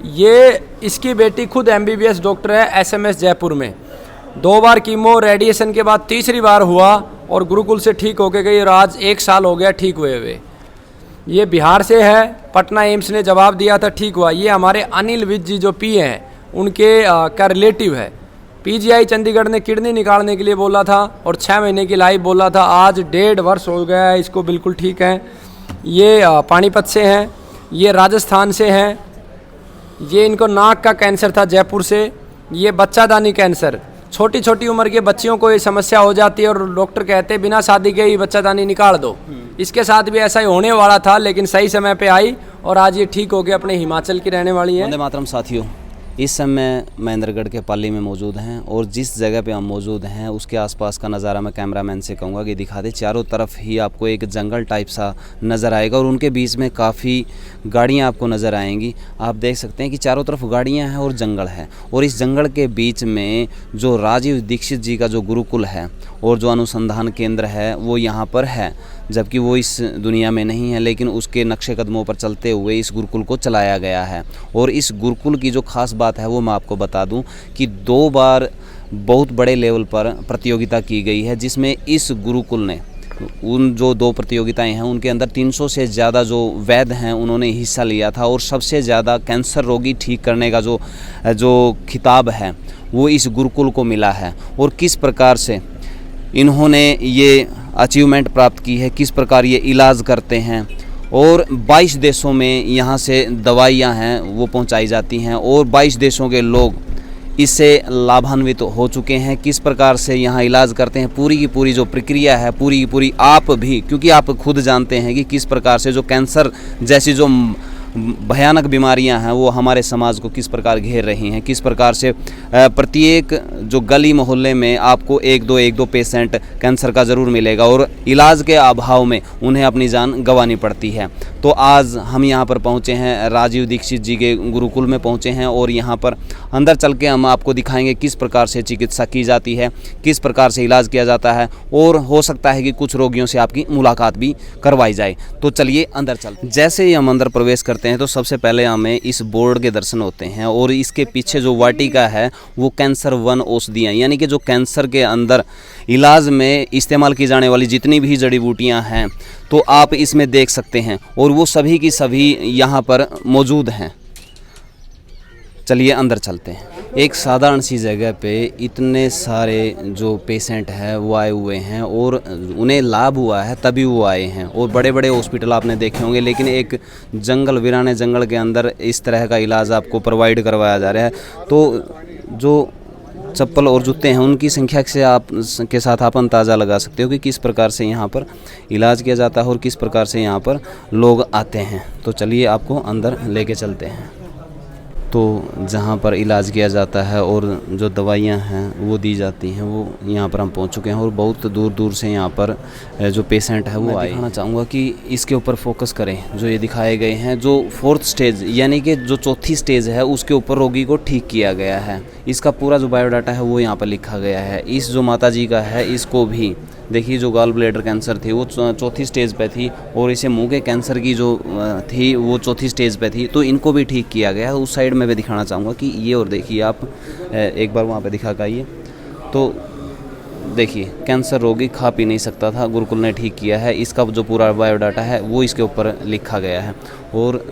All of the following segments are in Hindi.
ये इसकी बेटी खुद MBBS डॉक्टर है SMS जयपुर में। 2 बार कीमो रेडिएशन के बाद तीसरी बार हुआ और गुरुकुल से ठीक होके गई और आज 1 साल हो गया ठीक हुए हुए। ये बिहार से है, पटना एम्स ने जवाब दिया था ठीक हुआ। ये हमारे अनिल विज जी जो पी हैं उनके का रिलेटिव है। PGI चंडीगढ़ ने किडनी निकालने के लिए बोला था और 6 महीने की लाइफ बोला था, आज 1.5 वर्ष हो गया है, इसको बिल्कुल ठीक है। ये पानीपत से हैं, ये राजस्थान से हैं, ये इनको नाक का कैंसर था जयपुर से, ये बच्चादानी कैंसर। छोटी छोटी उम्र के बच्चियों को ये समस्या हो जाती है और डॉक्टर कहते हैं बिना शादी के ही बच्चादानी निकाल दो। इसके साथ भी ऐसा ही होने वाला था लेकिन सही समय पे आई और आज ये ठीक हो गया। अपने हिमाचल की रहने वाली है। वंदे मातरम साथियों, इस समय महेंद्रगढ़ के पाली में मौजूद हैं और जिस जगह पे हम मौजूद हैं उसके आसपास का नज़ारा मैं कैमरामैन से कहूँगा कि दिखा दे। चारों तरफ ही आपको एक जंगल टाइप सा नज़र आएगा और उनके बीच में काफ़ी गाड़ियाँ आपको नज़र आएंगी। आप देख सकते हैं कि चारों तरफ गाड़ियाँ हैं और जंगल है और इस जंगल के बीच में जो राजीव दीक्षित जी का जो गुरुकुल है और जो अनुसंधान केंद्र है वो यहाँ पर है, जबकि वो इस दुनिया में नहीं है लेकिन उसके नक्शे कदमों पर चलते हुए इस गुरुकुल को चलाया गया है। और इस गुरुकुल की जो ख़ास बात है वो मैं आपको बता दूं कि 2 बार बहुत बड़े लेवल पर प्रतियोगिता की गई है, जिसमें इस गुरुकुल ने उन जो 2 प्रतियोगिताएं हैं उनके अंदर 300 से ज़्यादा जो वैद्य हैं उन्होंने हिस्सा लिया था और सबसे ज़्यादा कैंसर रोगी ठीक करने का जो खिताब है वो इस गुरुकुल को मिला है। और किस प्रकार से इन्होंने ये अचीवमेंट प्राप्त की है, किस प्रकार ये इलाज करते हैं और 22 देशों में यहाँ से दवाइयाँ हैं वो पहुँचाई जाती हैं और 22 देशों के लोग इससे लाभान्वित हो चुके हैं। किस प्रकार से यहाँ इलाज करते हैं, पूरी की पूरी जो प्रक्रिया है, पूरी की पूरी आप भी, क्योंकि आप खुद जानते हैं कि किस प्रकार से जो कैंसर जैसी जो भयानक बीमारियां हैं वो हमारे समाज को किस प्रकार घेर रही हैं, किस प्रकार से प्रत्येक जो गली मोहल्ले में आपको एक दो पेशेंट कैंसर का ज़रूर मिलेगा और इलाज के अभाव में उन्हें अपनी जान गंवानी पड़ती है। तो आज हम यहाँ पर पहुँचे हैं, राजीव दीक्षित जी के गुरुकुल में पहुँचे हैं और यहाँ पर अंदर चल के हम आपको दिखाएंगे किस प्रकार से चिकित्सा की जाती है, किस प्रकार से इलाज किया जाता है और हो सकता है कि कुछ रोगियों से आपकी मुलाकात भी करवाई जाए। तो चलिए अंदर चलते हैं। जैसे ही हम अंदर प्रवेश करते हैं तो सबसे पहले हमें इस बोर्ड के दर्शन होते हैं और इसके पीछे जो वाटिका है वो कैंसर 1 औषधियाँ, यानी कि जो कैंसर के अंदर इलाज में इस्तेमाल की जाने वाली जितनी भी जड़ी बूटियाँ हैं तो आप इसमें देख सकते हैं और वो सभी की सभी यहाँ पर मौजूद हैं। चलिए अंदर चलते हैं। एक साधारण सी जगह पे इतने सारे जो पेशेंट हैं वो आए हुए हैं और उन्हें लाभ हुआ है तभी वो आए हैं। और बड़े बड़े हॉस्पिटल आपने देखे होंगे लेकिन एक जंगल, वीराने जंगल के अंदर इस तरह का इलाज आपको प्रोवाइड करवाया जा रहा है। तो जो चप्पल और जूते हैं उनकी संख्या से आप के साथ आप अंदाज़ा लगा सकते हो कि किस प्रकार से यहाँ पर इलाज किया जाता है और किस प्रकार से यहाँ पर लोग आते हैं। तो चलिए आपको अंदर लेके चलते हैं। तो जहाँ पर इलाज किया जाता है और जो दवाइयाँ हैं वो दी जाती हैं वो यहाँ पर हम पहुँच चुके हैं और बहुत दूर दूर से यहाँ पर जो पेशेंट है वो आए। दिखाना चाहूँगा कि इसके ऊपर फोकस करें। जो ये दिखाए गए हैं जो 4th स्टेज यानी कि जो 4थी स्टेज है उसके ऊपर रोगी को ठीक किया गया है। इसका पूरा जो बायोडाटा है वो यहाँ पर लिखा गया है। इस जो माता जी का है इसको भी देखिए, जो गॉल ब्लैडर कैंसर थी वो 4थी स्टेज पे थी और इसे मुंह के कैंसर की जो थी वो 4थी स्टेज पे थी, तो इनको भी ठीक किया गया है। उस साइड में भी दिखाना चाहूँगा कि ये, और देखिए आप एक बार वहाँ पे दिखा के आइए। तो देखिए कैंसर रोगी खा पी नहीं सकता था, गुरुकुल ने ठीक किया है। इसका जो पूरा बायोडाटा है वो इसके ऊपर लिखा गया है और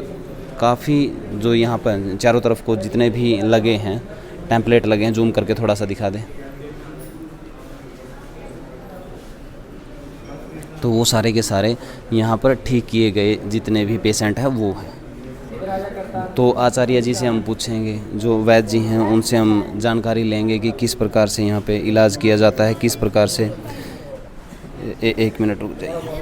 काफ़ी जो यहाँ पर चारों तरफ को जितने भी लगे हैं टेम्पलेट लगे हैं, जूम करके थोड़ा सा दिखा दें तो वो सारे के सारे यहाँ पर ठीक किए गए जितने भी पेशेंट हैं वो हैं। तो आचार्य जी से हम पूछेंगे, जो वैद्य जी हैं उनसे हम जानकारी लेंगे कि किस प्रकार से यहाँ पे इलाज किया जाता है, किस प्रकार से। एक मिनट रुक जाइए।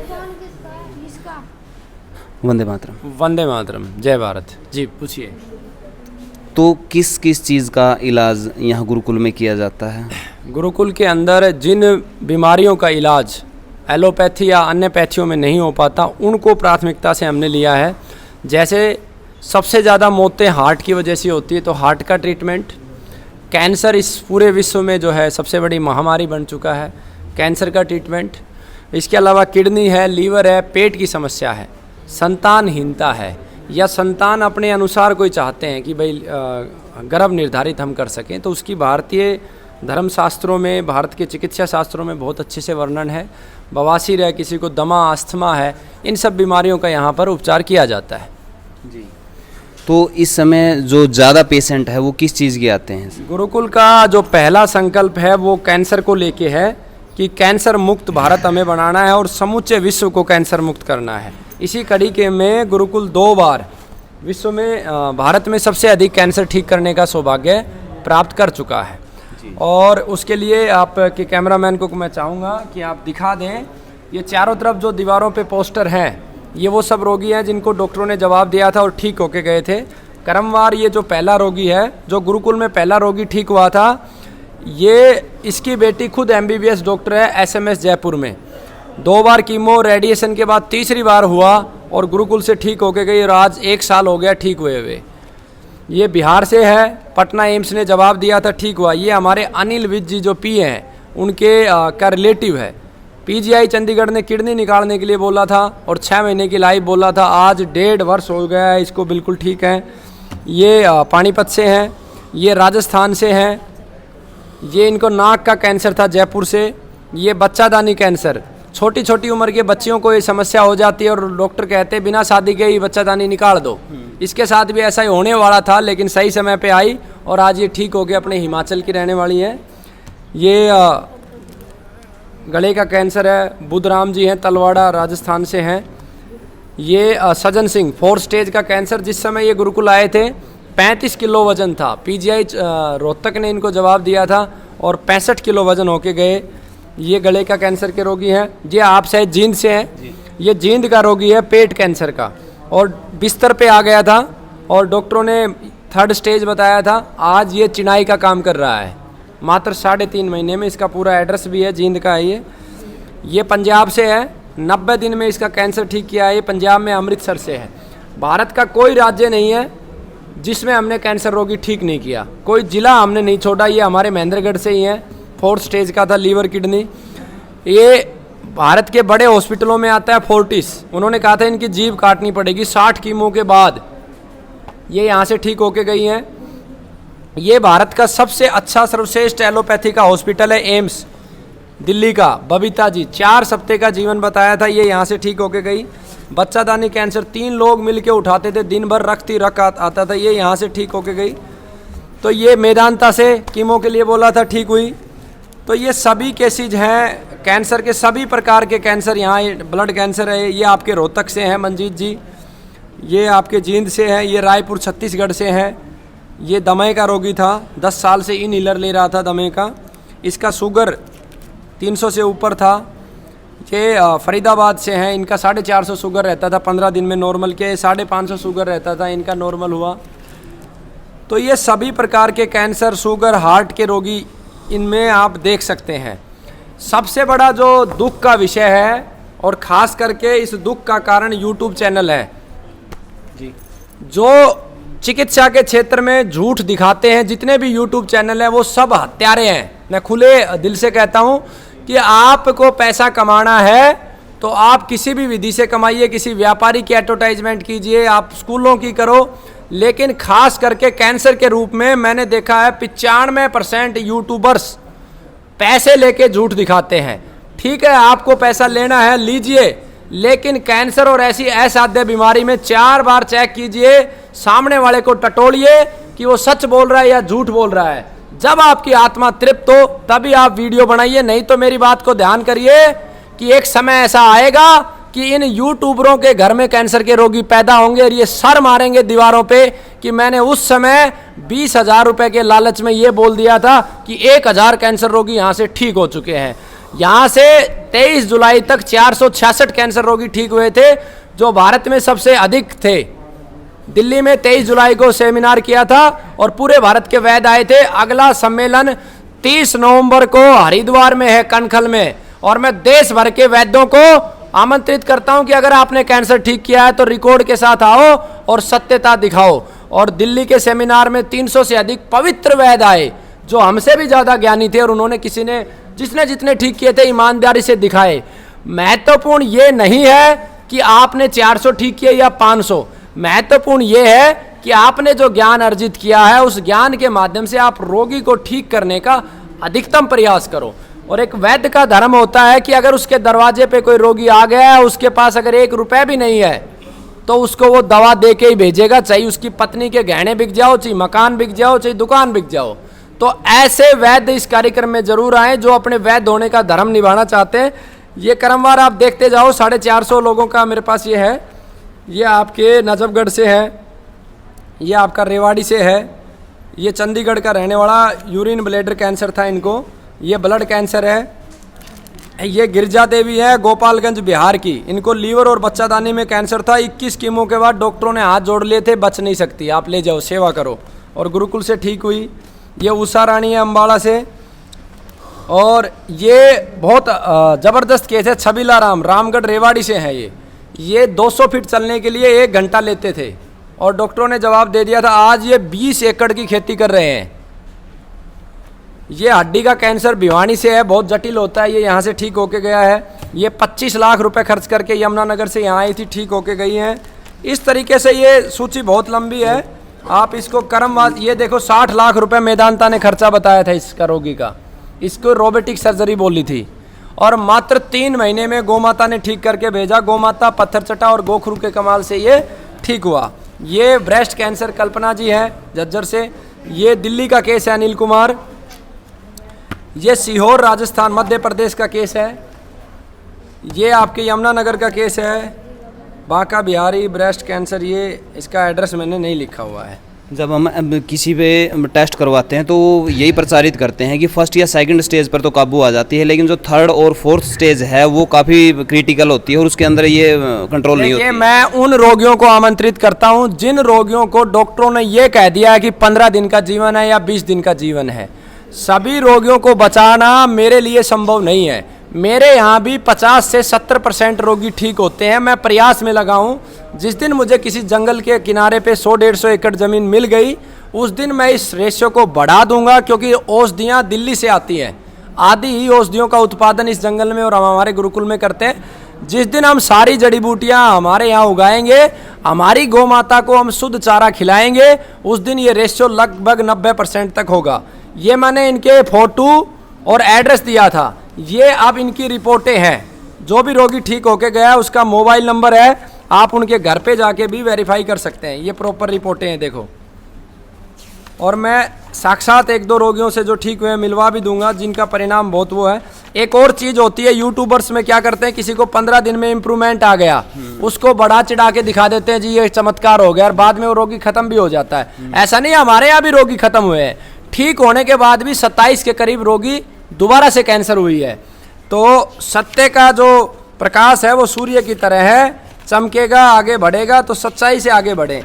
वंदे मातरम। वंदे मातरम, जय भारत। जी पूछिए। तो किस किस चीज़ का इलाज यहाँ गुरुकुल में किया जाता है? गुरुकुल के अंदर जिन बीमारियों का इलाज एलोपैथी या अन्य पैथियों में नहीं हो पाता उनको प्राथमिकता से हमने लिया है। जैसे सबसे ज़्यादा मौतें हार्ट की वजह से होती है तो हार्ट का ट्रीटमेंट। कैंसर इस पूरे विश्व में जो है सबसे बड़ी महामारी बन चुका है, कैंसर का ट्रीटमेंट। इसके अलावा किडनी है, लीवर है, पेट की समस्या है, संतानहीनता है, या संतान अपने अनुसार कोई चाहते हैं कि भाई गर्भ निर्धारित हम कर सकें, तो उसकी भारतीय धर्मशास्त्रों में, भारत के चिकित्सा शास्त्रों में बहुत अच्छे से वर्णन है। बवासीर है, किसी को दमा, अस्थमा है, इन सब बीमारियों का यहाँ पर उपचार किया जाता है। जी। तो इस समय जो ज़्यादा पेशेंट है वो किस चीज़ के आते हैं? गुरुकुल का जो पहला संकल्प है वो कैंसर को लेके है कि कैंसर मुक्त भारत हमें बनाना है और समूचे विश्व को कैंसर मुक्त करना है। इसी कड़ी के में गुरुकुल 2 बार विश्व में, भारत में सबसे अधिक कैंसर ठीक करने का सौभाग्य प्राप्त कर चुका है। और उसके लिए आपके कैमरामैन को मैं चाहूँगा कि आप दिखा दें, ये चारों तरफ जो दीवारों पे पोस्टर हैं, ये वो सब रोगी हैं जिनको डॉक्टरों ने जवाब दिया था और ठीक होके गए थे। क्रमवार ये जो पहला रोगी है, जो गुरुकुल में पहला रोगी ठीक हुआ था, ये इसकी बेटी खुद MBBS डॉक्टर है SMS जयपुर में। 2 बार कीमो रेडिएशन के बाद तीसरी बार हुआ और गुरुकुल से ठीक होके गई और आज 1 साल हो गया ठीक हुए हुए। ये बिहार से है, पटना एम्स ने जवाब दिया था, ठीक हुआ। ये हमारे अनिल विज जी जो पी हैं, उनके का रिलेटिव है। PGI चंडीगढ़ ने किडनी निकालने के लिए बोला था और 6 महीने की लाइफ बोला था, आज 1.5 वर्ष हो गया है, इसको बिल्कुल ठीक है। ये पानीपत से हैं, ये राजस्थान से हैं, ये इनको नाक का कैंसर था जयपुर से, ये बच्चादानी कैंसर, छोटी छोटी उम्र के बच्चियों को ये समस्या हो जाती है और डॉक्टर कहते हैं बिना शादी के ही बच्चादानी निकाल दो। इसके साथ भी ऐसा ही होने वाला था, लेकिन सही समय पे आई और आज ये ठीक हो गए। अपने हिमाचल की रहने वाली है। ये गले का कैंसर है, बुधराम जी हैं, तलवाड़ा राजस्थान से हैं। ये सज्जन सिंह 4 स्टेज का कैंसर, जिस समय ये गुरुकुल आए थे 35 किलो वजन था। PGI रोहतक ने इनको जवाब दिया था और 65 किलो वजन होके गए। ये गले का कैंसर के रोगी हैं। जी आप शायद जींद से हैं। ये जींद का रोगी है, पेट कैंसर का, और बिस्तर पे आ गया था और डॉक्टरों ने 3rd स्टेज बताया था। आज ये चिनाई का काम कर रहा है मात्र 3.5 महीने में। इसका पूरा एड्रेस भी है, जींद का है ये पंजाब से है। 90 दिन में इसका कैंसर ठीक किया है। ये पंजाब में अमृतसर से है। भारत का कोई राज्य नहीं है जिसमें हमने कैंसर रोगी ठीक नहीं किया, कोई जिला हमने नहीं छोड़ा। ये हमारे महेंद्रगढ़ से ही है, 4th स्टेज का था, लीवर किडनी। ये भारत के बड़े हॉस्पिटलों में आता है फोर्टिस। उन्होंने कहा था इनकी जीभ काटनी पड़ेगी 60 कीमो के बाद। ये यहाँ से ठीक होके गई हैं। ये भारत का सबसे अच्छा सर्वश्रेष्ठ एलोपैथी का हॉस्पिटल है एम्स दिल्ली का। बबीता जी 4 सप्ताह का जीवन बताया था, ये यहाँ से ठीक होके गई। बच्चादानी कैंसर 3 लोग मिलके उठाते थे, दिन भर रक्त आता था, ये यहाँ से ठीक होके गई। तो ये मेदांता से कीमो के लिए बोला था, ठीक हुई। तो ये सभी केसेज हैं कैंसर के, सभी प्रकार के कैंसर। यहाँ ब्लड कैंसर है, ये आपके रोहतक से हैं मंजीत जी, ये आपके जींद से हैं, ये रायपुर छत्तीसगढ़ से हैं। ये दमे का रोगी था, 10 साल से इनहेलर ले रहा था दमे का। इसका शुगर 300 से ऊपर था। ये फरीदाबाद से हैं, इनका 450 शुगर रहता था 15 दिन में नॉर्मल के, 550 शुगर रहता था, इनका नॉर्मल हुआ। तो ये सभी प्रकार के कैंसर, शुगर, हार्ट के रोगी इनमें आप देख सकते हैं। सबसे बड़ा जो दुख का विषय है और ख़ास करके इस दुख का कारण YouTube चैनल है जी, जो चिकित्सा के क्षेत्र में झूठ दिखाते हैं। जितने भी YouTube चैनल हैं वो सब हत्यारे हैं। मैं खुले दिल से कहता हूं कि आपको पैसा कमाना है तो आप किसी भी विधि से कमाइए, किसी व्यापारी की एडवर्टाइजमेंट कीजिए, आप स्कूलों की करो, लेकिन खास करके कैंसर के रूप में मैंने देखा है 95% यूट्यूबर्स पैसे लेके झूठ दिखाते हैं। ठीक है, आपको पैसा लेना है लीजिए, लेकिन कैंसर और ऐसी असाध्य बीमारी में 4 बार चेक कीजिए, सामने वाले को टटोलिए कि वो सच बोल रहा है या झूठ बोल रहा है। जब आपकी आत्मा तृप्त हो तभी आप वीडियो बनाइए, नहीं तो मेरी बात को ध्यान करिए कि एक समय ऐसा आएगा कि इन यूट्यूबरों के घर में कैंसर के रोगी पैदा होंगे और ये सर मारेंगे दीवारों पे कि मैंने उस समय 20,000 रुपए के लालच में ये बोल दिया था कि 1,000 कैंसर रोगी यहाँ से ठीक हो चुके हैं। यहाँ से 23 जुलाई तक 466 कैंसर रोगी ठीक हुए थे, जो भारत में सबसे अधिक थे। दिल्ली में 23 जुलाई को सेमिनार किया था और पूरे भारत के वैद्य आए थे। अगला सम्मेलन 30 नवंबर को हरिद्वार में है, कनखल में, और मैं देश भर के वैद्यों को आमंत्रित करता हूं कि अगर आपने कैंसर ठीक किया है तो रिकॉर्ड के साथ आओ और सत्यता दिखाओ। और दिल्ली के सेमिनार में 300 से अधिक पवित्र वैद्य आए जो हमसे भी ज़्यादा ज्ञानी थे, और उन्होंने जिसने जितने ठीक किए थे ईमानदारी से दिखाए। महत्वपूर्ण ये नहीं है कि आपने 400 ठीक किए या 500, महत्वपूर्ण ये है कि आपने जो ज्ञान अर्जित किया है उस ज्ञान के माध्यम से आप रोगी को ठीक करने का अधिकतम प्रयास करो। और एक वैद्य का धर्म होता है कि अगर उसके दरवाजे पे कोई रोगी आ गया है, उसके पास अगर 1 रुपया भी नहीं है तो उसको वो दवा दे के ही भेजेगा, चाहे उसकी पत्नी के गहने बिक जाओ, चाहे मकान बिक जाओ, चाहे दुकान बिक जाओ। तो ऐसे वैद्य इस कार्यक्रम में जरूर आए जो अपने वैद्य होने का धर्म निभाना चाहते हैं। ये क्रमवार आप देखते जाओ, 450 लोगों का मेरे पास ये है। ये आपके नजफगढ़ से है, ये आपका रेवाड़ी से है, ये चंडीगढ़ का रहने वाला, यूरिन ब्लैडर कैंसर था इनको, ये ब्लड कैंसर है। ये गिरजा देवी है गोपालगंज बिहार की, इनको लीवर और बच्चादानी में कैंसर था। 21 कीमो के बाद डॉक्टरों ने हाथ जोड़ लिए थे, बच नहीं सकती, आप ले जाओ सेवा करो, और गुरुकुल से ठीक हुई। ये उषा रानी है अम्बाड़ा से, और ये बहुत ज़बरदस्त केस है छबीला राम, रामगढ़ रेवाड़ी से हैं ये 200 फीट चलने के लिए 1 घंटा लेते थे और डॉक्टरों ने जवाब दे दिया था। आज ये 20 एकड़ की खेती कर रहे हैं। ये हड्डी का कैंसर भिवानी से है, बहुत जटिल होता है, ये यहाँ से ठीक होके गया है। ये 25 लाख रुपए खर्च करके यमुनानगर से यहाँ आई थी, ठीक होके गई हैं। इस तरीके से ये सूची बहुत लंबी है, आप इसको क्रमवार, ये देखो 60 लाख रुपए मेदांता ने खर्चा बताया था इसका रोगी का, इसको रोबोटिक सर्जरी बोली थी, और मात्र 3 महीने में गोमाता ने ठीक करके भेजा। गोमाता, पत्थर चटा और गोखरू के कमाल से ये ठीक हुआ। ये ब्रेस्ट कैंसर कल्पना जी है झज्जर से। ये दिल्ली का केस है अनिल कुमार। ये सीहोर राजस्थान मध्य प्रदेश का केस है। ये आपके यमुनानगर का केस है, बांका बिहारी ब्रेस्ट कैंसर। ये इसका एड्रेस मैंने नहीं लिखा हुआ है। जब हम किसी पे टेस्ट करवाते हैं तो यही प्रचारित करते हैं कि फर्स्ट या सेकंड स्टेज पर तो काबू आ जाती है, लेकिन जो 3rd और 4th स्टेज है वो काफ़ी क्रिटिकल होती है और उसके अंदर ये कंट्रोल नहीं होती। मैं उन रोगियों को आमंत्रित करता हूं जिन रोगियों को डॉक्टरों ने ये कह दिया है कि 15 दिन का जीवन है या 20 दिन का जीवन है। सभी रोगियों को बचाना मेरे लिए संभव नहीं है। मेरे यहाँ भी 50 से 70% रोगी ठीक होते हैं। मैं प्रयास में लगा हूँ, जिस दिन मुझे किसी जंगल के किनारे पे 100-150 एकड़ ज़मीन मिल गई, उस दिन मैं इस रेशियो को बढ़ा दूंगा, क्योंकि औषधियाँ दिल्ली से आती हैं। आधी ही औषधियों का उत्पादन इस जंगल में और हम हमारे गुरुकुल में करते हैं। जिस दिन हम सारी जड़ी बूटियाँ हमारे यहाँ उगाएंगे, हमारी गौ माता को हम शुद्ध चारा खिलाएंगे, उस दिन ये रेशियो लगभग 90% तक होगा। ये मैंने इनके फोटो और एड्रेस दिया था, ये अब इनकी रिपोर्टें हैं। जो भी रोगी ठीक होके गया उसका मोबाइल नंबर है, आप उनके घर पे जाके भी वेरीफाई कर सकते हैं। ये प्रॉपर रिपोर्टें हैं, देखो। और मैं साक्षात 1-2 रोगियों से जो ठीक हुए हैं मिलवा भी दूंगा, जिनका परिणाम बहुत वो है। एक और चीज़ होती है, यूट्यूबर्स में क्या करते हैं, किसी को 15 दिन में इम्प्रूवमेंट आ गया, उसको बढ़ा चढ़ा के दिखा देते हैं जी ये चमत्कार हो गया, और बाद में वो रोगी खत्म भी हो जाता है। ऐसा नहीं, हमारे यहाँ भी रोगी खत्म हुए हैं। ठीक होने के बाद भी 27 के करीब रोगी दोबारा से कैंसर हुई है। तो सत्य का जो प्रकाश है वो सूर्य की तरह है, चमकेगा, आगे बढ़ेगा, तो सच्चाई से आगे बढ़े।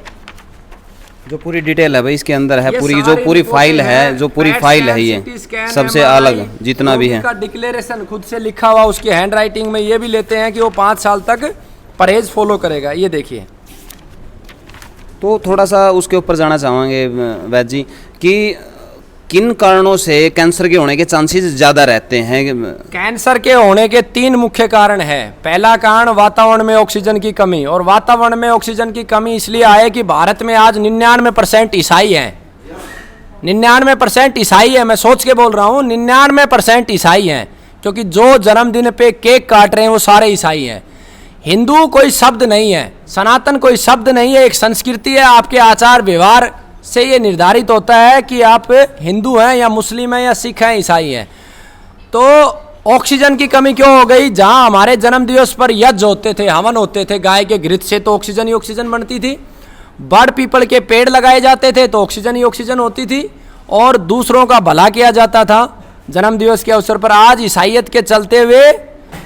जो पूरी डिटेल है भाई इसके अंदर है, पूरी जो पूरी फाइल है, जो पूरी फाइल है, ये सबसे अलग जितना भी है। डिक्लेरेशन खुद से लिखा हुआ उसकी हैंड राइटिंग में, ये भी लेते हैं कि वो 5 साल तक परहेज फॉलो करेगा। ये देखिए। तो थोड़ा सा उसके ऊपर जाना चाहेंगे वैद्य जी कि किन कारणों से कैंसर के होने के चांसेस ज़्यादा रहते हैं? कैंसर के होने के 3 मुख्य कारण हैं। पहला कारण वातावरण में ऑक्सीजन की कमी, और वातावरण में ऑक्सीजन की कमी इसलिए आए कि भारत में आज 99% ईसाई हैं। 99% ईसाई है, मैं सोच के बोल रहा हूँ, 99% ईसाई हैं, क्योंकि जो जन्मदिन पे केक काट रहे हैं वो सारे ईसाई हैं। हिंदू कोई शब्द नहीं है, सनातन कोई शब्द नहीं है, एक संस्कृति है। आपके आचार व्यवहार से ये निर्धारित होता है कि आप हिंदू हैं या मुस्लिम हैं या सिख हैं, ईसाई हैं। तो ऑक्सीजन की कमी क्यों हो गई? जहां हमारे जन्म दिवस पर यज्ञ होते थे, हवन होते थे गाय के घृत से, तो ऑक्सीजन ही ऑक्सीजन बनती थी। बड़ पीपल के पेड़ लगाए जाते थे तो ऑक्सीजन ही ऑक्सीजन होती थी, और दूसरों का भला किया जाता था जन्म दिवस के अवसर पर। आज ईसाइयत के चलते हुए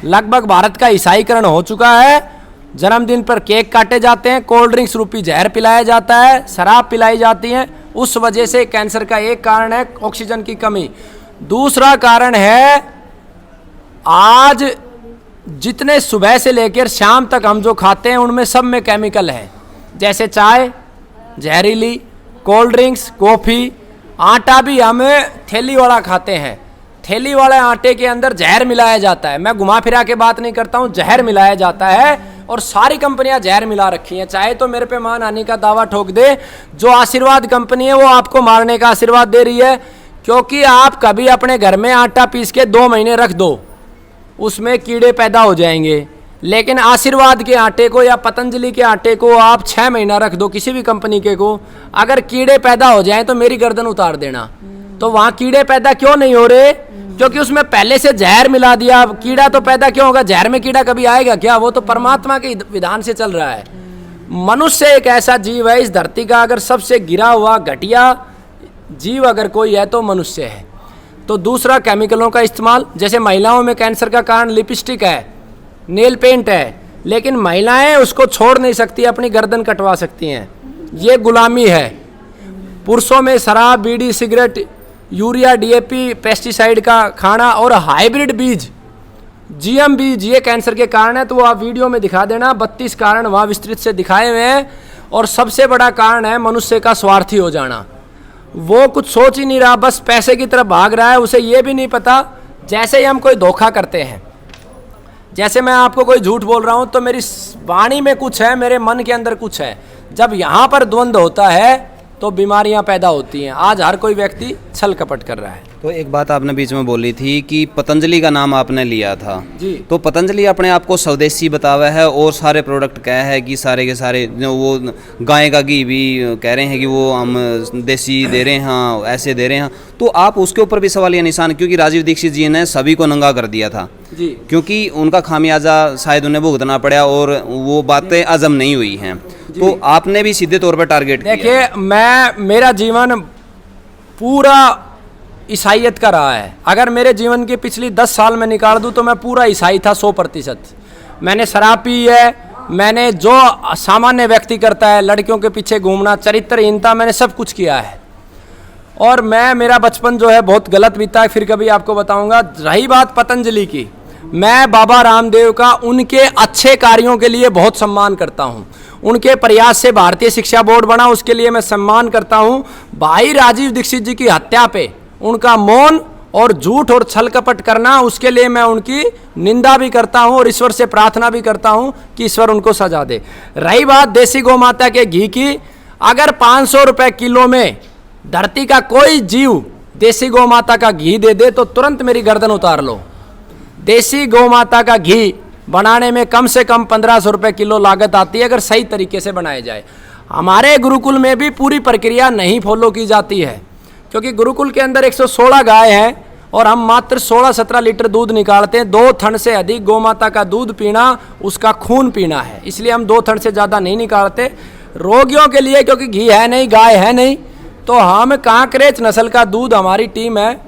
लगभग भारत का ईसाईकरण हो चुका है। जन्मदिन पर केक काटे जाते हैं, कोल्ड ड्रिंक्स रूपी जहर पिलाया जाता है, शराब पिलाई जाती है। उस वजह से कैंसर का एक कारण है ऑक्सीजन की कमी। दूसरा कारण है आज जितने सुबह से लेकर शाम तक हम जो खाते हैं उनमें सब में केमिकल है, जैसे चाय जहरीली, कोल्ड ड्रिंक्स, कॉफ़ी, आटा भी हम थैली वाला खाते हैं। थैली वाले आटे के अंदर जहर मिलाया जाता है। मैं घुमा फिरा के बात नहीं करता हूँ, जहर मिलाया जाता है और सारी कंपनियां जहर मिला रखी हैं। चाहे तो मेरे पे मानहानि का दावा ठोक दे, जो आशीर्वाद कंपनी है वो आपको मारने का आशीर्वाद दे रही है। क्योंकि आप कभी अपने घर में आटा पीस के 2 महीने रख दो, उसमें कीड़े पैदा हो जाएंगे। लेकिन आशीर्वाद के आटे को या पतंजलि के आटे को आप 6 महीना रख दो, किसी भी कंपनी के को, अगर कीड़े पैदा हो जाएं तो मेरी गर्दन उतार देना। तो वहाँ कीड़े पैदा क्यों नहीं हो रहे? क्योंकि उसमें पहले से जहर मिला दिया। कीड़ा तो पैदा क्यों होगा? जहर में कीड़ा कभी आएगा क्या? वो तो परमात्मा के विधान से चल रहा है। मनुष्य एक ऐसा जीव है इस धरती का, अगर सबसे गिरा हुआ घटिया जीव अगर कोई है तो मनुष्य है। तो दूसरा, केमिकलों का इस्तेमाल, जैसे महिलाओं में कैंसर का कारण लिपस्टिक है, नेल पेंट है, लेकिन महिलाएं उसको छोड़ नहीं सकती, अपनी गर्दन कटवा सकती हैं। ये गुलामी है। पुरुषों में शराब, बीड़ी, सिगरेट, यूरिया, डीएपी, पेस्टिसाइड का खाना और हाइब्रिड बीज, जीएम बीज, ये कैंसर के कारण है। तो वो आप वीडियो में दिखा देना, 32 कारण वहाँ विस्तृत से दिखाए हुए हैं। और सबसे बड़ा कारण है मनुष्य का स्वार्थी हो जाना। वो कुछ सोच ही नहीं रहा, बस पैसे की तरफ भाग रहा है। उसे ये भी नहीं पता, जैसे ही हम कोई धोखा करते हैं, जैसे मैं आपको कोई झूठ बोल रहा हूँ तो मेरी वाणी में कुछ है, मेरे मन के अंदर कुछ है। जब यहाँ पर द्वंद्व होता है तो बीमारियां पैदा होती हैं। आज हर कोई व्यक्ति छल कपट कर रहा है। तो एक बात आपने बीच में बोली थी कि पतंजलि का नाम आपने लिया था जी। तो पतंजलि अपने आप को स्वदेशी बतावा है और सारे प्रोडक्ट कह है कि सारे के सारे जो वो गाय का घी भी कह रहे हैं कि वो हम देसी दे रहे हैं, ऐसे दे रहे हैं। तो आप उसके ऊपर भी सवालिया निशान, क्योंकि राजीव दीक्षित जी ने सभी को नंगा कर दिया था जी, क्योंकि उनका खामियाजा शायद उन्हें भुगतना पड़ा और वो बातें अज़म नहीं हुई हैं। तो आपने भी सीधे तौर पर टारगेट किया। देखिए, मेरा जीवन पूरा ईसाइयत का रहा है। अगर मेरे जीवन की पिछली 10 साल में निकाल दूं तो मैं पूरा ईसाई था 100%। मैंने शराब पी है, मैंने जो सामान्य व्यक्ति करता है, लड़कियों के पीछे घूमना, चरित्रहीनता, मैंने सब कुछ किया है। और मेरा बचपन जो है बहुत गलत बीता है, फिर कभी आपको बताऊंगा। रही बात पतंजलि की, मैं बाबा रामदेव का उनके अच्छे कार्यों के लिए बहुत सम्मान करता हूं। उनके प्रयास से भारतीय शिक्षा बोर्ड बना, उसके लिए मैं सम्मान करता हूं। भाई राजीव दीक्षित जी की हत्या पे उनका मौन और झूठ और छल कपट करना, उसके लिए मैं उनकी निंदा भी करता हूं और ईश्वर से प्रार्थना भी करता हूं कि ईश्वर उनको सजा दे। रही बात देसी गौ माता के घी की, अगर 500 रुपए किलो में धरती का कोई जीव देसी गौ माता का घी दे दे तो तुरंत मेरी गर्दन उतार लो। देसी गौ माता का घी बनाने में कम से कम 1500 रुपए किलो लागत आती है, अगर सही तरीके से बनाया जाए। हमारे गुरुकुल में भी पूरी प्रक्रिया नहीं फॉलो की जाती है, क्योंकि गुरुकुल के अंदर 116 गाय हैं और हम मात्र 16-17 लीटर दूध निकालते हैं। 2 थन से अधिक गौ माता का दूध पीना उसका खून पीना है, इसलिए हम 2 थन से ज़्यादा नहीं निकालते। रोगियों के लिए, क्योंकि घी है नहीं, गाय है नहीं, तो हम कांकरेज नस्ल का दूध, हमारी टीम है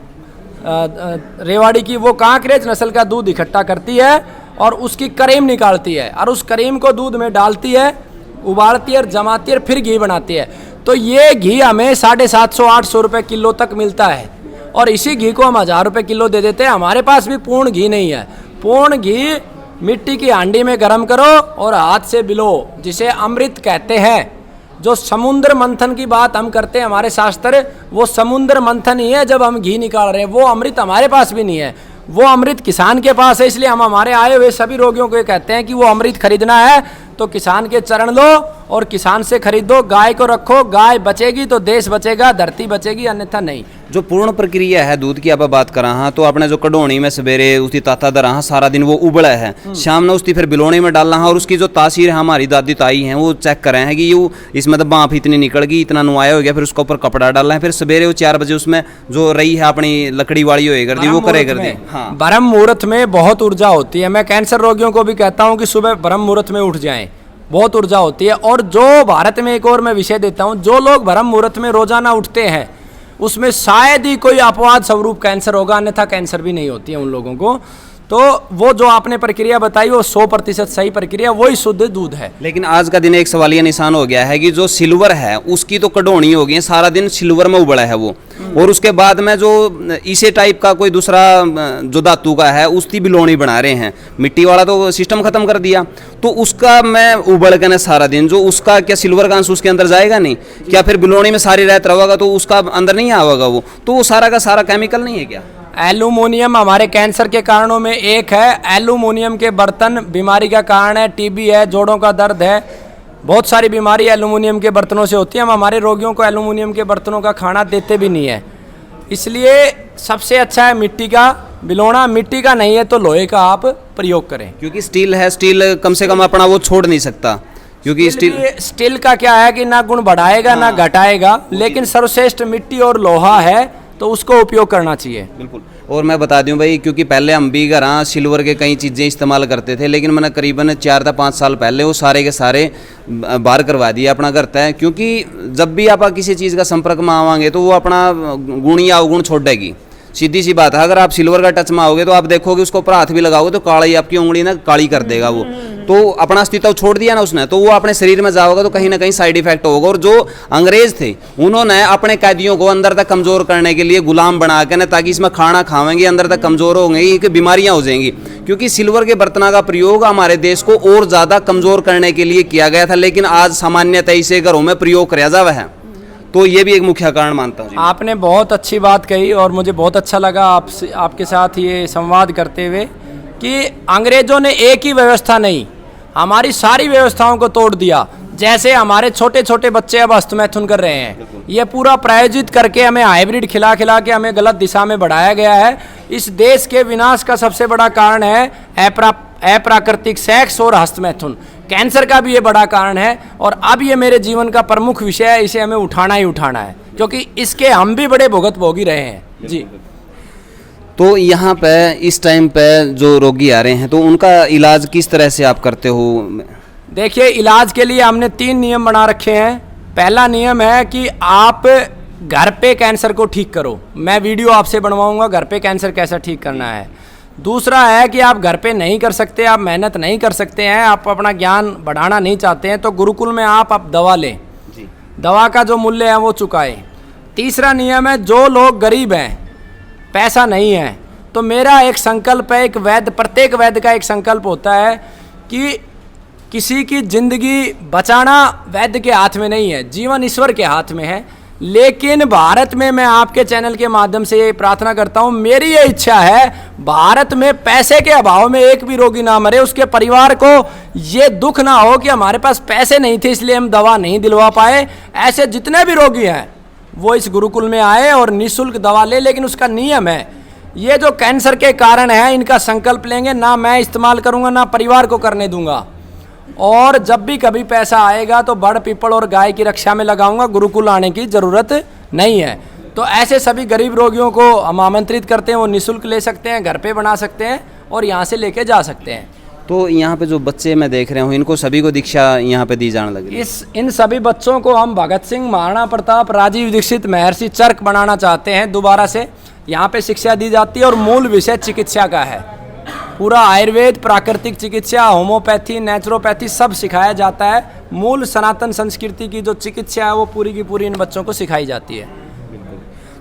रेवाड़ी की, वो कांकरेज नस्ल का दूध इकट्ठा करती है और उसकी क्रीम निकालती है और उस क्रीम को दूध में डालती है, उबालती है और जमाती है, फिर घी बनाती है। तो ये घी हमें 750-800 रुपये किलो तक मिलता है और इसी घी को हम 1000 रुपये किलो दे देते हैं। हमारे पास भी पूर्ण घी नहीं है। पूर्ण घी मिट्टी की हांडी में गर्म करो और हाथ से बिलो, जिसे अमृत कहते हैं। जो समुद्र मंथन की बात हम करते हैं, हमारे शास्त्र, वो समुद्र मंथन ही है जब हम घी निकाल रहे हैं। वो अमृत हमारे पास भी नहीं है, वो अमृत किसान के पास है। इसलिए हम हमारे आए हुए सभी रोगियों को ये कहते हैं कि वो अमृत खरीदना है तो किसान के चरण लो और किसान से खरीदो। गाय को रखो, गाय बचेगी तो देश बचेगा, धरती बचेगी, अन्यथा नहीं। जो पूर्ण प्रक्रिया है दूध की आप बात कर रहा, तो आपने जो कढ़ोनी में सवेरे उसकी ताता दर रहा, सारा दिन वो उबला है, शाम ने उसकी फिर बिलोने में डाल रहा और उसकी जो तासीर है, हमारी दादी ताई हैं वो चेक कर रहे हैं कि ये इसमें तो बाँप इतनी निकल गई, इतना नुआया हो गया, फिर उसके ऊपर कपड़ा डालना है, फिर सवेरे वो 4 बजे उसमें जो रही है अपनी लकड़ी वाली हो कर दी, वो करे कर दी। हाँ, ब्रह्म मुहूर्त में बहुत ऊर्जा होती है। मैं कैंसर रोगियों को भी कहता हूँ कि सुबह ब्रह्म मुहूर्त में उठ जाएं, बहुत ऊर्जा होती है। और जो भारत में एक और मैं विषय देता हूँ, जो लोग ब्रह्म मुहूर्त में रोजाना उठते हैं उसमें शायद ही कोई अपवाद स्वरूप कैंसर होगा, अन्यथा कैंसर भी नहीं होती है उन लोगों को। तो वो जो आपने प्रक्रिया बताई वो 100% सही प्रक्रिया, वही शुद्ध दूध है। लेकिन आज का दिन एक सवालिया निशान हो गया है कि जो सिल्वर है उसकी तो कढ़ोनी हो गई है, सारा दिन सिल्वर में उबला है वो, और उसके बाद में जो इसे टाइप का कोई दूसरा जो धातु का है उसकी बिलोनी बना रहे हैं। मिट्टी वाला तो सिस्टम खत्म कर दिया, तो उसका मैं उबल के ना सारा दिन, जो उसका क्या सिल्वर का अंश उसके अंदर जाएगा नहीं क्या? फिर बिलोनी में सारी रात रहेगा तो उसका अंदर नहीं आएगा वो, तो वो सारा का सारा केमिकल नहीं है क्या? एल्यूमिनियम हमारे कैंसर के कारणों में एक है। एल्यूमिनियम के बर्तन बीमारी का कारण है, टीबी है, जोड़ों का दर्द है, बहुत सारी बीमारी एल्यूमिनियम के बर्तनों से होती है। हम हमारे रोगियों को एल्यूमिनियम के बर्तनों का खाना देते भी नहीं है। इसलिए सबसे अच्छा है मिट्टी का बिलोना, मिट्टी का नहीं है तो लोहे का आप प्रयोग करें। क्योंकि स्टील है, स्टील कम से कम अपना वो छोड़ नहीं सकता, क्योंकि स्टील का क्या है कि ना गुण बढ़ाएगा ना घटाएगा, लेकिन सर्वश्रेष्ठ मिट्टी और लोहा है तो उसको उपयोग करना चाहिए। बिल्कुल। और मैं बता दूं भाई, क्योंकि पहले हम भी घर सिल्वर के कई चीज़ें इस्तेमाल करते थे, लेकिन मैंने करीबन 4 से 5 साल पहले वो सारे के सारे बाहर करवा दिए अपना करता है। क्योंकि जब भी आप किसी चीज़ का संपर्क में आवाएंगे तो वो अपना गुण या अवगुण छोड़ देगी, सीधी सी बात है। अगर आप सिल्वर का टच में आओगे तो आप देखोगे उसको ऊपर हाथ भी लगाओगे तो काली आपकी उंगली ना काली कर देगा वो, तो अपना अस्तित्व छोड़ दिया ना उसने, तो वो अपने शरीर में जाओगा तो कहीं ना कहीं साइड इफेक्ट होगा। और जो अंग्रेज थे उन्होंने अपने कैदियों को अंदर तक कमजोर करने के लिए गुलाम बना के ना, ताकि इसमें खाना खावेंगे अंदर तक कमजोर होंगे कि बीमारियां हो जाएंगी। क्योंकि सिल्वर के बर्तनों का प्रयोग हमारे देश को और ज्यादा कमजोर करने के लिए किया गया था, लेकिन आज सामान्यतः इसे घरों में प्रयोग किया जावा है, तो ये भी एक मुख्य कारण मानता हूँ। आपने बहुत अच्छी बात कही और मुझे बहुत अच्छा लगा आपके साथ ये संवाद करते हुए कि अंग्रेजों ने एक ही व्यवस्था नहीं, हमारी सारी व्यवस्थाओं को तोड़ दिया। जैसे हमारे छोटे छोटे बच्चे अब हस्तमैथुन कर रहे हैं, ये पूरा प्रायोजित करके हमें हाइब्रिड खिला खिला के हमें गलत दिशा में बढ़ाया गया है। इस देश के विनाश का सबसे बड़ा कारण है अप्राकृतिक सेक्स और हस्तमैथुन। कैंसर का भी ये बड़ा कारण है और अब ये मेरे जीवन का प्रमुख विषय है, इसे हमें उठाना ही उठाना है, क्योंकि इसके हम भी बड़े भुगत भोगी रहे हैं जी। तो यहाँ पे इस टाइम पे जो रोगी आ रहे हैं तो उनका इलाज किस तरह से आप करते हो? देखिए, इलाज के लिए हमने 3 नियम बना रखे हैं। पहला नियम है कि आप घर पे कैंसर को ठीक करो। मैं वीडियो आपसे बनवाऊंगा घर पे कैंसर कैसा ठीक करना है। दूसरा है कि आप घर पे नहीं कर सकते, आप मेहनत नहीं कर सकते हैं, आप अपना ज्ञान बढ़ाना नहीं चाहते हैं, तो गुरुकुल में आप दवा लें जी। दवा का जो मूल्य है वो चुकाएं। तीसरा नियम है, जो लोग गरीब हैं, पैसा नहीं है, तो मेरा एक संकल्प है, एक वैद्य, प्रत्येक वैद्य का एक संकल्प होता है कि किसी की जिंदगी बचाना वैद्य के हाथ में नहीं है, जीवन ईश्वर के हाथ में है। लेकिन भारत में मैं आपके चैनल के माध्यम से ये प्रार्थना करता हूँ, मेरी ये इच्छा है भारत में पैसे के अभाव में एक भी रोगी ना मरे, उसके परिवार को ये दुख ना हो कि हमारे पास पैसे नहीं थे इसलिए हम दवा नहीं दिलवा पाए। ऐसे जितने भी रोगी हैं वो इस गुरुकुल में आए और निःशुल्क दवा ले। लेकिन उसका नियम है, ये जो कैंसर के कारण है इनका संकल्प लेंगे, ना मैं इस्तेमाल करूँगा ना परिवार को करने दूंगा। और जब भी कभी पैसा आएगा तो बड़ पीपल और गाय की रक्षा में लगाऊंगा, गुरुकुल आने की ज़रूरत नहीं है। तो ऐसे सभी गरीब रोगियों को हम आमंत्रित करते हैं, वो निःशुल्क ले सकते हैं, घर पे बना सकते हैं और यहाँ से लेके जा सकते हैं। तो यहाँ पे जो बच्चे मैं देख रहा हूँ, इनको सभी को दीक्षा यहाँ पे दी जाने लगी। इन सभी बच्चों को हम भगत सिंह, महाराणा प्रताप, राजीव दीक्षित, महर्षि चर्क बनाना चाहते हैं। दोबारा से यहाँ पे शिक्षा दी जाती है और मूल विषय चिकित्सा का है। पूरा आयुर्वेद, प्राकृतिक चिकित्सा, होम्योपैथी, नेचुरोपैथी सब सिखाया जाता है। मूल सनातन संस्कृति की जो चिकित्सा है वो पूरी की पूरी इन बच्चों को सिखाई जाती है।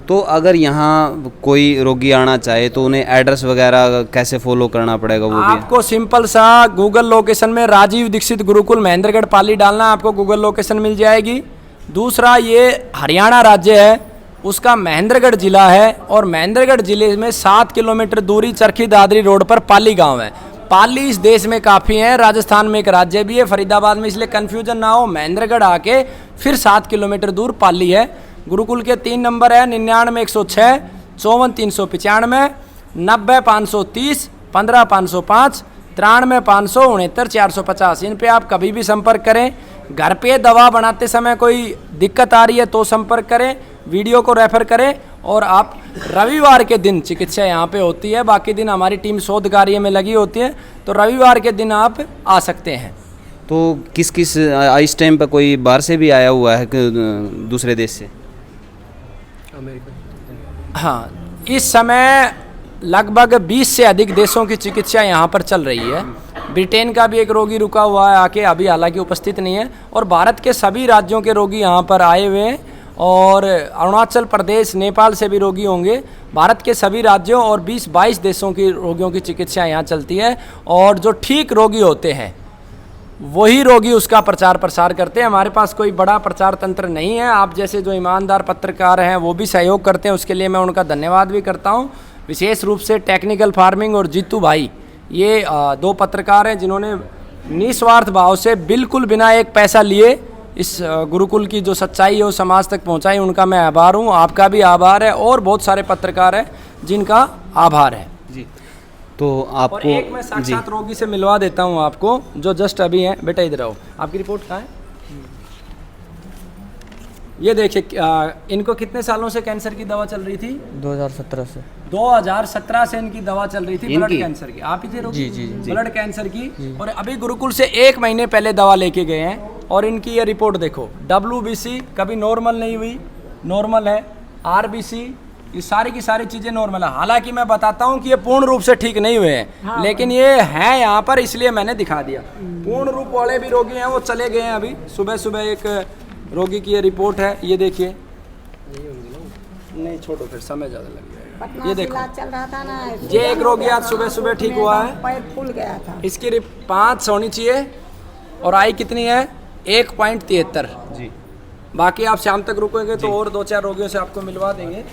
तो अगर यहाँ कोई रोगी आना चाहे तो उन्हें एड्रेस वगैरह कैसे फॉलो करना पड़ेगा? वो आपको सिंपल सा गूगल लोकेशन में राजीव दीक्षित गुरुकुल महेंद्रगढ़ पाली डालना, आपको गूगल लोकेशन मिल जाएगी। दूसरा, ये हरियाणा राज्य है, उसका महेंद्रगढ़ जिला है और महेंद्रगढ़ जिले में 7 किलोमीटर दूरी चरखी दादरी रोड पर पाली गांव है। पाली इस देश में काफ़ी है, राजस्थान में एक राज्य भी है, फरीदाबाद में, इसलिए कन्फ्यूजन ना हो। महेंद्रगढ़ आके फिर 7 किलोमीटर दूर पाली है। गुरुकुल के 3 नंबर है 99 106 54 395 90 530 15 505 93 569 450। इन पे आप कभी भी संपर्क करें। घर पे दवा बनाते समय कोई दिक्कत आ रही है तो संपर्क करें, वीडियो को रेफर करें। और आप रविवार के दिन चिकित्सा यहाँ पे होती है, बाकी दिन हमारी टीम शोध कार्य में लगी होती है, तो रविवार के दिन आप आ सकते हैं। तो किस किस इस टाइम पर कोई बाहर से भी आया हुआ है कि दूसरे देश से? हाँ, इस समय लगभग 20 से अधिक देशों की चिकित्सा यहाँ पर चल रही है। ब्रिटेन का भी एक रोगी रुका हुआ है आके, अभी हालांकि उपस्थित नहीं है। और भारत के सभी राज्यों के रोगी यहाँ पर आए हुए हैं और अरुणाचल प्रदेश, नेपाल से भी रोगी होंगे। भारत के सभी राज्यों और 20-22 देशों की रोगियों की चिकित्सा यहाँ चलती है। और जो ठीक रोगी होते हैं वही रोगी उसका प्रचार प्रसार करते हैं। हमारे पास कोई बड़ा प्रचार तंत्र नहीं है। आप जैसे जो ईमानदार पत्रकार हैं वो भी सहयोग करते हैं, उसके लिए मैं उनका धन्यवाद भी करता हूँ। विशेष रूप से टेक्निकल फार्मिंग और जीतू भाई, ये दो पत्रकार हैं जिन्होंने निस्वार्थ भाव से बिल्कुल बिना एक पैसा लिए इस गुरुकुल की जो सच्चाई है वो समाज तक पहुंचाई। उनका मैं आभार हूं, आपका भी आभार है, और बहुत सारे पत्रकार हैं जिनका आभार है जी। तो आपको और एक मैं साक्षात रोगी से मिलवा देता हूं आपको, जो जस्ट अभी हैं। बेटा इधर आओ, आपकी रिपोर्ट कहाँ है? ये देखिए, इनको कितने सालों से कैंसर की दवा चल रही थी? 2017 से। 2017 से इनकी दवा चल रही थी ब्लड कैंसर की। आप ही थे रोगी? जी। ब्लड कैंसर की। और अभी गुरुकुल से 1 महीने पहले दवा लेके गए हैं, और इनकी ये रिपोर्ट देखो, WBC कभी नॉर्मल नहीं हुई, नॉर्मल है। RBC, ये सारी की सारी चीज़ें नॉर्मल है। हालांकि मैं बताता हूँ कि ये पूर्ण रूप से ठीक नहीं हुए हैं, लेकिन ये हैं यहाँ पर, इसलिए मैंने दिखा दिया। पूर्ण रूप वाले भी रोगी हैं, वो चले गए हैं अभी। सुबह सुबह एक रोगी की ये रिपोर्ट है, ये देखिए। नहीं छोड़ो, फिर समय ज़्यादा लग जाएगा। ये देखो, चल रहा था ना, ये एक रोगी आज सुबह सुबह ठीक हुआ है। पैर फूल गया था। इसकी 5 होनी चाहिए, और आई कितनी है? 1.73 जी। बाकी आप शाम तक रुकेंगे तो और 2-4 रोगियों से आपको मिलवा देंगे।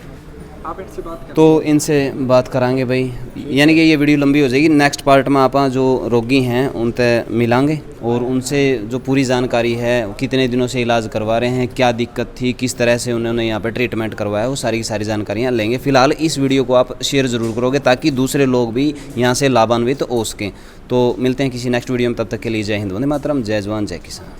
आप इनसे बात करें। तो इनसे बात करांगे भाई, यानी कि ये वीडियो लंबी हो जाएगी। नेक्स्ट पार्ट में आप जो रोगी हैं उनसे मिलांगे, और उनसे जो पूरी जानकारी है, कितने दिनों से इलाज करवा रहे हैं, क्या दिक्कत थी, किस तरह से उन्होंने यहाँ पे ट्रीटमेंट करवाया, वो सारी की सारी जानकारियाँ लेंगे। फिलहाल इस वीडियो को आप शेयर ज़रूर करोगे ताकि दूसरे लोग भी यहाँ से लाभान्वित हो सकें। तो मिलते हैं किसी नेक्स्ट वीडियो में, तब तक के लिए जय हिंद, वंदे मातरम, जय जवान जय किसान।